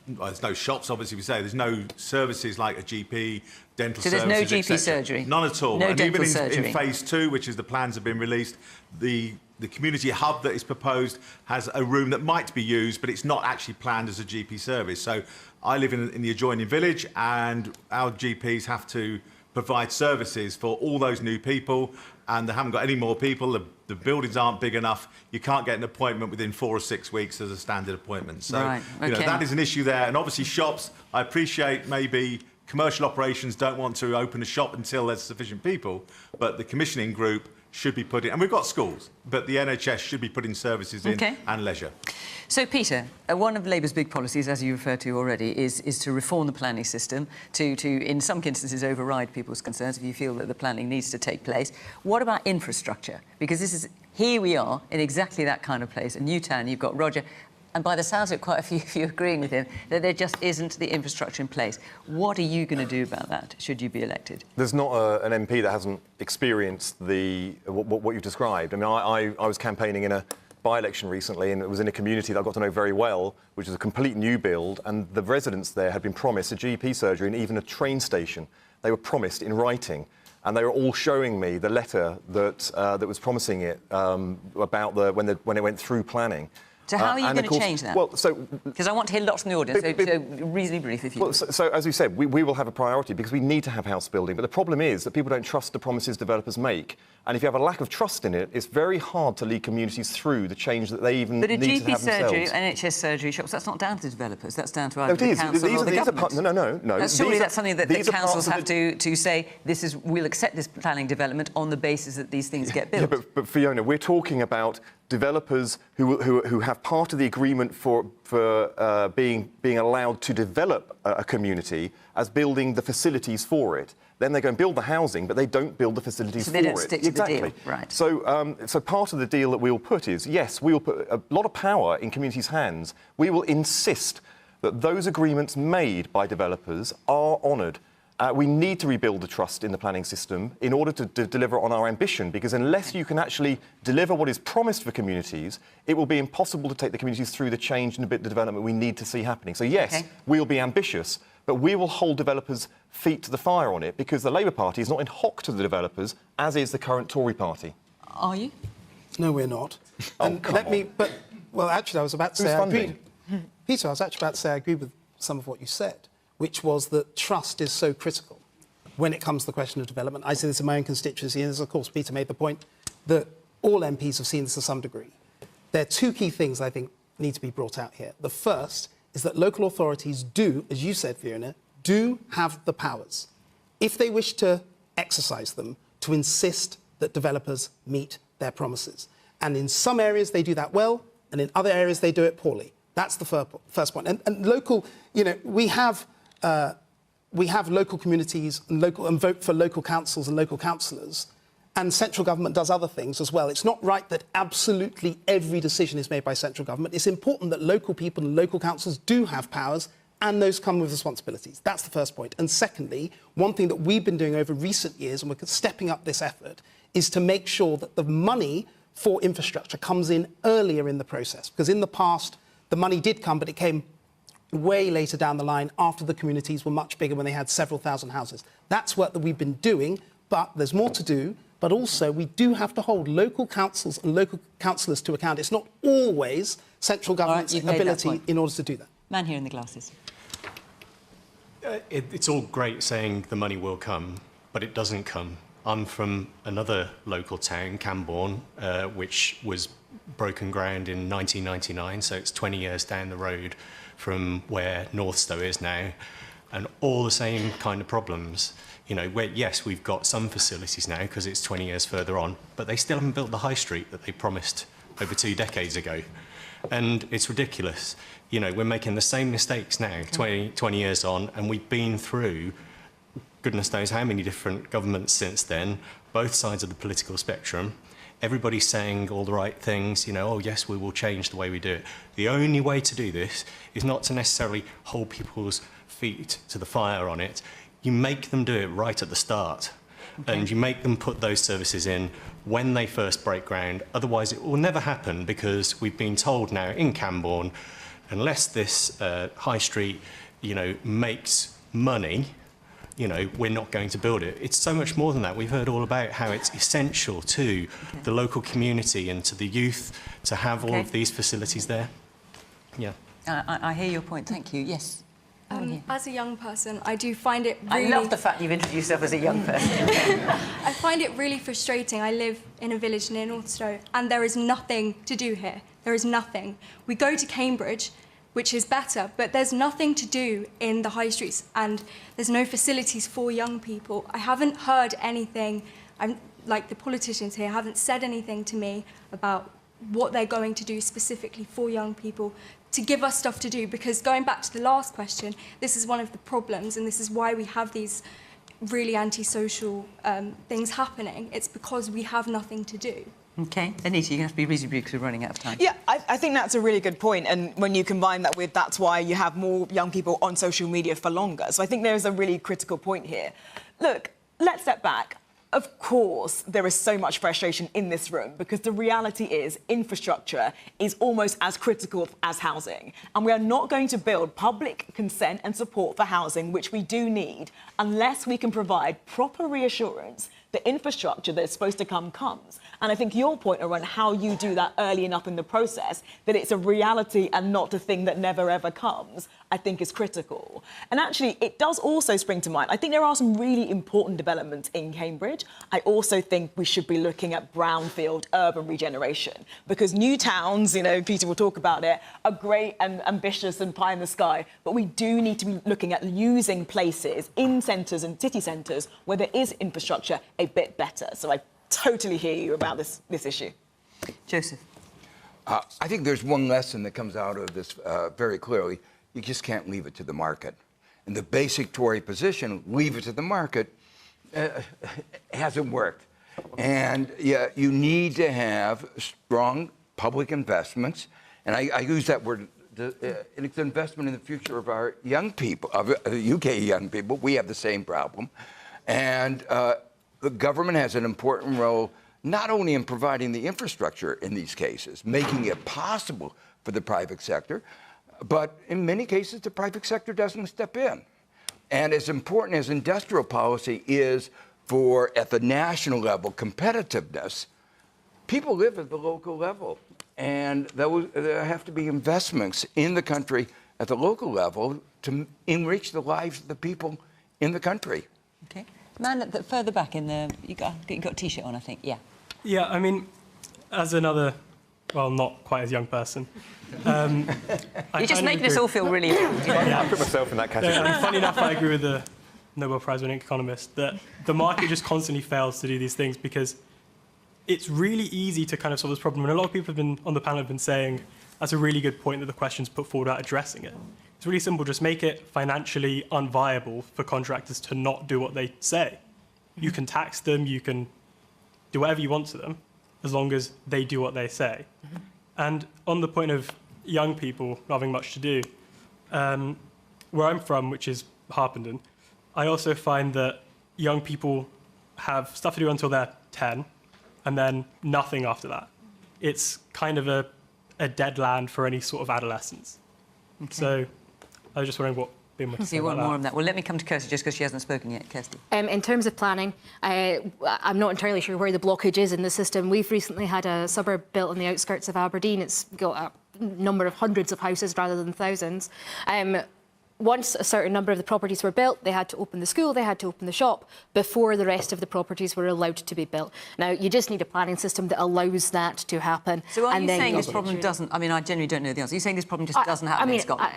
There's no shops, obviously. We say there's no services like a GP, dental services. So there's no GP et surgery. None at all. No and dental even surgery. in phase 2, which is the plans have been released, the community hub that is proposed has a room that might be used, but it's not actually planned as a GP service. So I live in the adjoining village, and our GPs have to provide services for all those new people, and they haven't got any more people. The buildings aren't big enough. You can't get an appointment within 4 or 6 weeks as a standard appointment. So right. Okay. you know, that is an issue there. And obviously shops, I appreciate maybe commercial operations don't want to open a shop until there's sufficient people, but the commissioning group should be putting, and we've got schools, but the NHS should be putting services in and leisure. So, Peter, one of Labour's big policies, as you referred to already, is to reform the planning system, to in some instances, override people's concerns if you feel that the planning needs to take place. What about infrastructure? Because here we are in exactly that kind of place, a new town. You've got Roger, and by the sounds of it, quite a few of you agreeing with him, that there just isn't the infrastructure in place. What are you going to do about that, should you be elected? There's not an MP that hasn't experienced what you've described. I mean, I was campaigning in a by-election recently, and it was in a community that I got to know very well, which is a complete new build, and the residents there had been promised a GP surgery and even a train station. They were promised in writing, and they were all showing me the letter that was promising it about when it went through planning. So how are you going to change that? Well, because I want to hear lots in the audience, so reasonably brief if you... Well, so as we said, we will have a priority because we need to have house building, but the problem is that people don't trust the promises developers make. And if you have a lack of trust in it, it's very hard to lead communities through the change that they even need to have themselves. But a GP surgery, NHS surgery shops, that's not down to the developers, that's down to either the council or the government. No. Surely that's something that the councils have to say, we'll accept this planning development on the basis that these things get built. Yeah, but Fiona, we're talking about developers who have part of the agreement for being allowed to develop a community as building the facilities for it. Then they go and build the housing, but they don't build the facilities for it. So they don't stick to the deal, right. So part of the deal that we'll put is, yes, we will put a lot of power in communities' hands. We will insist that those agreements made by developers are honoured. We need to rebuild the trust in the planning system in order to deliver on our ambition, because unless you can actually deliver what is promised for communities, it will be impossible to take the communities through the change and the development we need to see happening. So yes, we'll be ambitious, but we will hold developers' feet to the fire on it, because the Labour Party is not in hock to the developers, as is the current Tory party. Are you? No, we're not. And well, actually, I was about to say I agree. Peter, I was actually about to say I agree with some of what you said, which was that trust is so critical when it comes to the question of development. I say this in my own constituency, and of course, Peter made the point that all MPs have seen this to some degree. There are two key things I think need to be brought out here. The first is that local authorities do, as you said, Fiona, do have the powers, if they wish to exercise them, to insist that developers meet their promises. And in some areas they do that well, and in other areas they do it poorly. That's the first point. And local, we have local communities and vote for local councils and local councillors, and central government does other things as well. It's not right that absolutely every decision is made by central government. It's important that local people and local councils do have powers, and those come with responsibilities. That's the first point. And secondly, one thing that we've been doing over recent years, and we're stepping up this effort, is to make sure that the money for infrastructure comes in earlier in the process. Because in the past, the money did come, but it came way later down the line after the communities were much bigger, when they had several thousand houses. That's work that we've been doing, but there's more to do. But also, we do have to hold local councils and local councillors to account. It's not always central government's ability in order to do that. Man here in the glasses. It's all great saying the money will come, but it doesn't come. I'm from another local town, Cambourne, which was broken ground in 1999, so it's 20 years down the road from where Northstowe is now, and all the same kind of problems. Where, yes, we've got some facilities now because it's 20 years further on, but they still haven't built the high street that they promised over 2 decades ago. And it's ridiculous. We're making the same mistakes now, 20 years on, and we've been through goodness knows how many different governments since then, both sides of the political spectrum. Everybody's saying all the right things, oh yes, we will change the way we do it. The only way to do this is not to necessarily hold people's feet to the fire on it. You make them do it right at the start. Okay. And you make them put those services in when they first break ground. Otherwise, it will never happen, because we've been told now in Cambourne, unless this high street, makes money, we're not going to build it. It's so much more than that. We've heard all about how it's essential to the local community and to the youth to have all of these facilities there. Yeah. I hear your point. Thank you. Yes. As a young person, I do find it really... I love the fact you've introduced yourself as a young person. I find it really frustrating. I live in a village near Northstowe, and there is nothing to do here. There is nothing. We go to Cambridge, which is better, but there's nothing to do in the high streets, and there's no facilities for young people. I haven't heard anything, like the politicians here haven't said anything to me about what they're going to do specifically for young people to give us stuff to do, because going back to the last question, this is one of the problems, and this is why we have these really antisocial things happening. It's because we have nothing to do. OK. Anita, you're going to have to be reasonably brief because we're running out of time. Yeah, I think that's a really good point. And when you combine that with that's why you have more young people on social media for longer. So I think there's a really critical point here. Look, let's step back. Of course, there is so much frustration in this room, because the reality is infrastructure is almost as critical as housing. And we are not going to build public consent and support for housing, which we do need, unless we can provide proper reassurance the infrastructure that is supposed to come comes. And I think your point around how you do that early enough in the process, that it's a reality and not a thing that never ever comes, I think is critical. And actually, it does also spring to mind, I think there are some really important developments in Cambridge. I also think we should be looking at brownfield urban regeneration, because new towns, Peter will talk about it, are great and ambitious and pie in the sky, but we do need to be looking at using places in centres and city centres where there is infrastructure a bit better. So I totally hear you about this issue. Joseph. I think there's one lesson that comes out of this very clearly. You just can't leave it to the market. And the basic Tory position, leave it to the market, hasn't worked. And yeah, you need to have strong public investments. And I use that word, it's an investment in the future of our young people, of UK young people. We have the same problem. And the government has an important role, not only in providing the infrastructure in these cases, making it possible for the private sector, but in many cases, the private sector doesn't step in. And as important as industrial policy is for, at the national level, competitiveness, people live at the local level, and there have to be investments in the country at the local level to enrich the lives of the people in the country. Okay. Man at the, further back in the... You got a T-shirt on, I think. Yeah. Yeah, I mean, as another, well, not quite as young person... You're just making us all feel really old. I put myself in that category. Funny enough, I agree with the Nobel Prize-winning economist that the market just constantly fails to do these things because it's really easy to kind of solve this problem. And a lot of people have been on the panel have been saying that's a really good point that the question's put forward about addressing it. It's really simple. Just make it financially unviable for contractors to not do what they say. You can tax them. You can do whatever you want to them as long as they do what they say. And on the point of young people not having much to do, where I'm from, which is Harpenden, I also find that young people have stuff to do until they're 10, and then nothing after that. It's kind of a dead land for any sort of adolescence. Okay. So I was just wondering what Bim would say You about want that. more on that? Well, let me come to Kirsty just because she hasn't spoken yet. Kirsty. In terms of planning, I'm not entirely sure where the blockage is in the system. We've recently had a suburb built on the outskirts of Aberdeen. It's got a number of hundreds of houses rather than thousands. Once a certain number of the properties were built, they had to open the school, they had to open the shop before the rest of the properties were allowed to be built. Now, you just need a planning system that allows that to happen. So are you saying this problem doesn't... I mean, I genuinely don't know the answer. Are you saying this problem just doesn't happen in Scotland?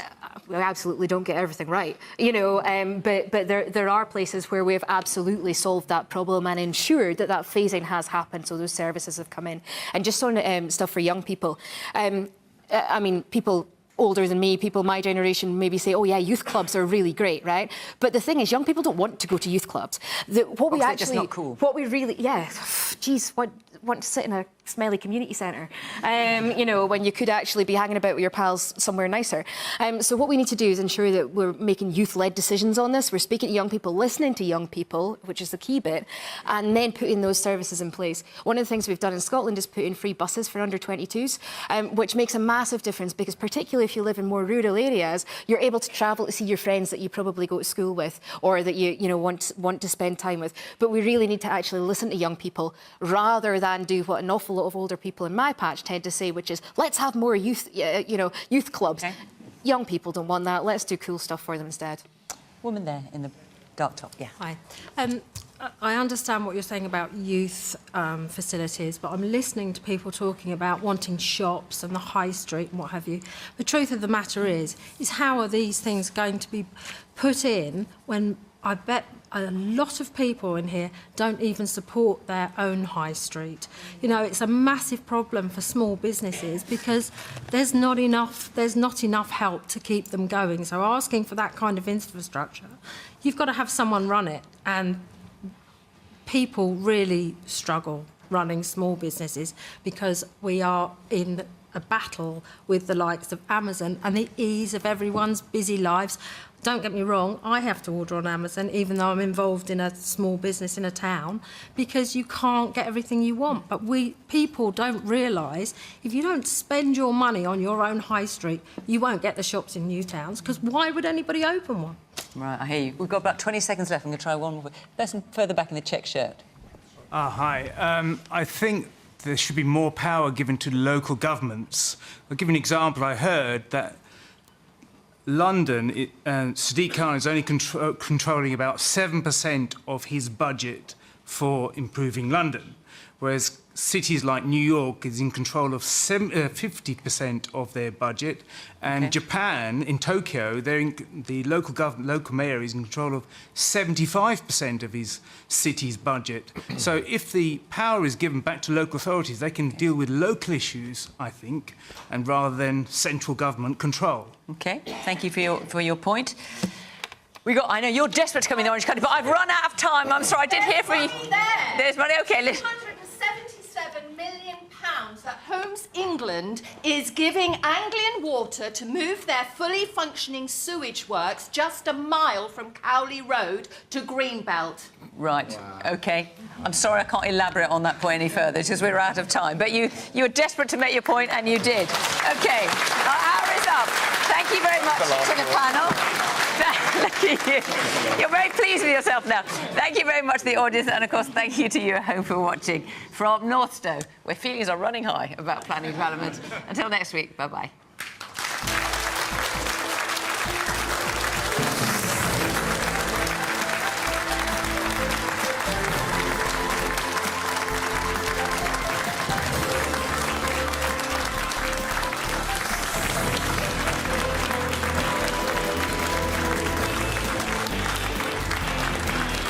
We absolutely don't get everything right, you know, but there are places where we've absolutely solved that problem and ensured that that phasing has happened, so those services have come in. And just on stuff for young people, I mean, people older than me, people my generation maybe say, oh yeah, youth clubs are really great, right? But the thing is, young people don't want to go to youth clubs. What we actually, just not cool. What we really, yeah, geez, want to sit in a smelly community centre, you know, when you could actually be hanging about with your pals somewhere nicer. So what we need to do is ensure that we're making youth-led decisions on this. We're speaking to young people, listening to young people, which is the key bit, and then putting those services in place. One of the things we've done in Scotland is put in free buses for under-22s, which makes a massive difference because particularly if you live in more rural areas, you're able to travel to see your friends that you probably go to school with or that you know want to spend time with. But we really need to actually listen to young people rather than do what an awful lot of older people in my patch tend to say, which is, let's have more youth, youth clubs. Okay. Young people don't want that. Let's do cool stuff for them instead. Woman there in the dark top, yeah. Hi. I understand what you're saying about youth facilities, but I'm listening to people talking about wanting shops and the high street and what have you. The truth of the matter is how are these things going to be put in when I bet a lot of people in here don't even support their own high street. You know, it's a massive problem for small businesses because there's not enough help to keep them going. So asking for that kind of infrastructure, you've got to have someone run it, and people really struggle running small businesses because we are in a battle with the likes of Amazon and the ease of everyone's busy lives. Don't get me wrong, I have to order on Amazon even though I'm involved in a small business in a town because you can't get everything you want. But people don't realise if you don't spend your money on your own high street, you won't get the shops in new towns because why would anybody open one? Right, I hear you. We've got about 20 seconds left. I'm going to try one more. Person further back in the check shirt. Hi. I think there should be more power given to local governments. I'll give you an example. I heard that London, Sadiq Khan is only controlling about 7% of his budget for improving London, whereas cities like New York is in control of 50% of their budget, and Japan, in Tokyo, the local mayor is in control of 75% of his city's budget. So if the power is given back to local authorities, they can deal with local issues, I think, and rather than central government control. Okay, thank you for your point. I know you're desperate to come in the orange country, but I've run out of time. I'm sorry, I did hear from you. There's money. Okay, listen. £177 million that Homes England is giving Anglian Water to move their fully functioning sewage works just a mile from Cowley Road to Greenbelt. Right, wow. OK. I'm sorry I can't elaborate on that point any further because we're out of time. But you were desperate to make your point and you did. OK, our hour is up. Thank you very much to the panel. You're very pleased with yourself now. Thank you very much to the audience, and of course, thank you to you at home for watching from Northstowe, where feelings are running high about planning development. Until next week, bye-bye.